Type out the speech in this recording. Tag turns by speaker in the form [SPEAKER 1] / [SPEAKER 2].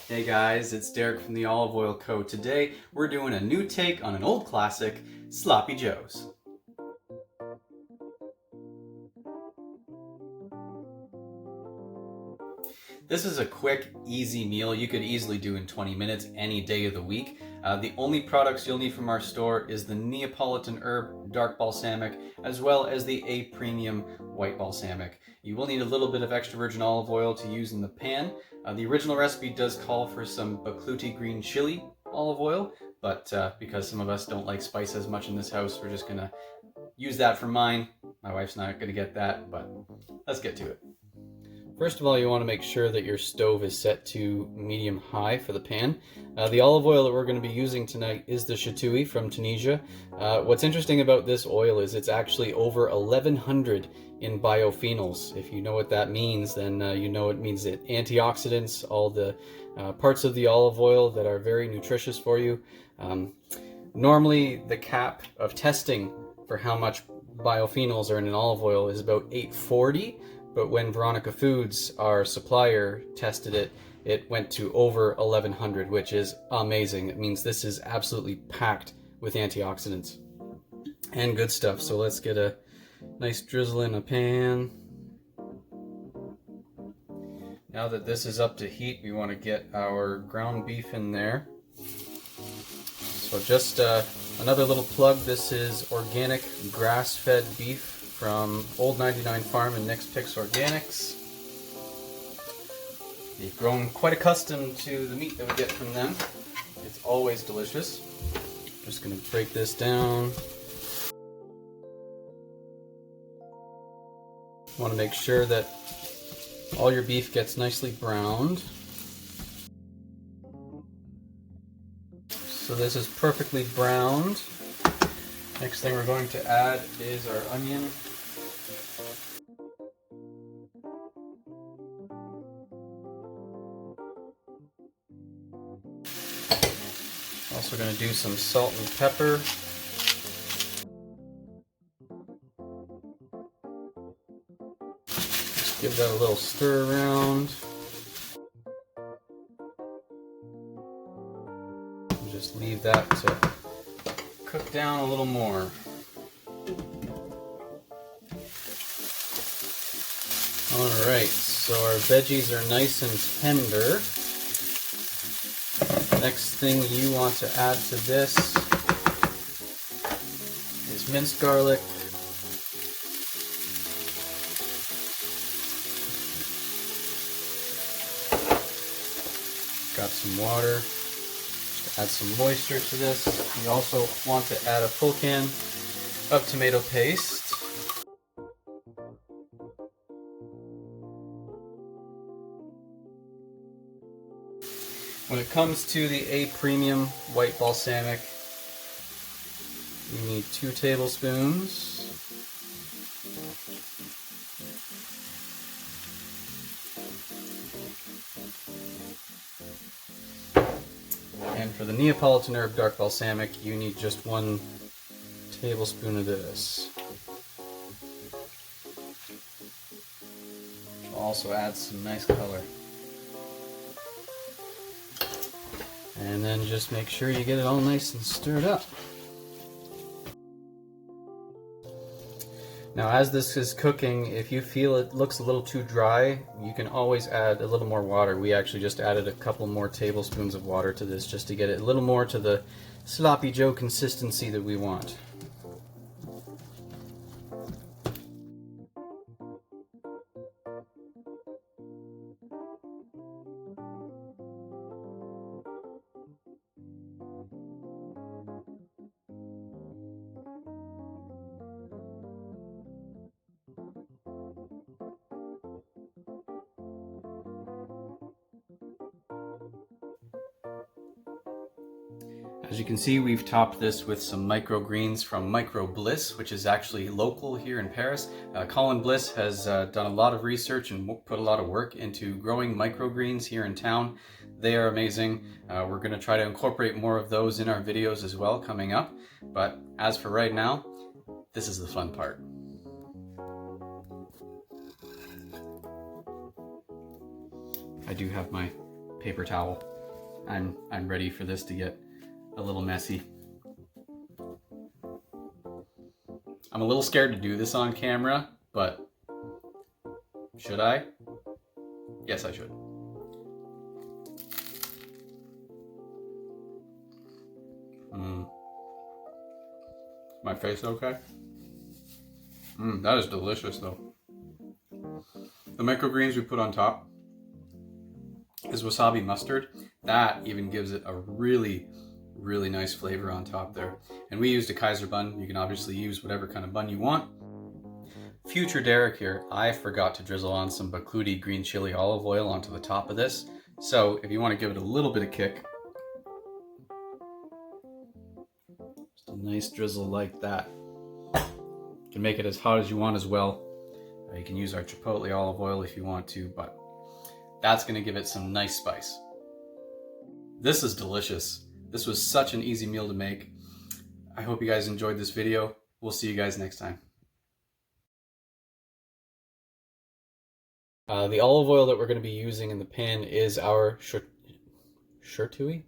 [SPEAKER 1] Hey guys, it's Derek from the Olive Oil Co. Today we're doing a new take on an old classic, Sloppy Joes. This is a quick, easy meal you could easily do in 20 minutes any day of the week. The only products you'll need from our store is the Neapolitan herb dark balsamic, as well as the A premium white balsamic. You will need a little bit of extra virgin olive oil to use in the pan. The original recipe does call for some Baklouti green chili olive oil, but because some of us don't like spice as much in this house, we're just gonna use that for mine. My wife's not gonna get that, but let's get to it. First of all, you want to make sure that your stove is set to medium-high for the pan. The olive oil that we're going to be using tonight is the Chatouille from Tunisia. What's interesting about this oil is it's actually over 1,100 in biophenols. If you know what that means, then you know it means that antioxidants, all the parts of the olive oil that are very nutritious for you. Normally, the cap of testing for how much biophenols are in an olive oil is about 840. But when Veronica Foods, our supplier, tested it, it went to over 1,100, which is amazing. It means this is absolutely packed with antioxidants and good stuff. So let's get a nice drizzle in a pan. Now that this is up to heat, we want to get our ground beef in there. So just another little plug. This is organic grass-fed beef from Old 99 Farm and Next Picks Organics. They've grown quite accustomed to the meat that we get from them. It's always delicious. Just going to break this down. Want to make sure that all your beef gets nicely browned. So this is perfectly browned. Next thing we're going to add is our onion. Also going to do some salt and pepper. Just give that a little stir around. And just leave that to cook down a little more. Alright, so our veggies are nice and tender. Next thing you want to add to this is minced garlic. Got some water. Just add some moisture to this. You also want to add a full can of tomato paste. When it comes to the A premium white balsamic, you need 2 tablespoons. And for the Neapolitan herb dark balsamic, you need just 1 tablespoon of this. Which also adds some nice color. And then just make sure you get it all nice and stirred up. Now as this is cooking, if you feel it looks a little too dry, you can always add a little more water. We actually just added a couple more tablespoons of water to this just to get it a little more to the sloppy Joe consistency that we want. As you can see, we've topped this with some microgreens from Micro Bliss, which is actually local here in Paris. Colin Bliss has done a lot of research and put a lot of work into growing microgreens here in town. They are amazing. We're going to try to incorporate more of those in our videos as well coming up. But as for right now, this is the fun part. I do have my paper towel. I'm ready for this to get a little messy. I'm a little scared to do this on camera, but should I? Yes, I should. My face okay? That is delicious though. The microgreens we put on top is wasabi mustard. That even gives it a really, really nice flavor on top there. And we used a Kaiser bun. You can obviously use whatever kind of bun you want. Future Derek here, I forgot to drizzle on some Baklouti green chili olive oil onto the top of this. So if you want to give it a little bit of kick, just a nice drizzle like that. You can make it as hot as you want as well. You can use our chipotle olive oil if you want to, but that's going to give it some nice spice. This is delicious. This was such an easy meal to make. I hope you guys enjoyed this video. We'll see you guys next time. The olive oil that we're going to be using in the pan is our chartreuse.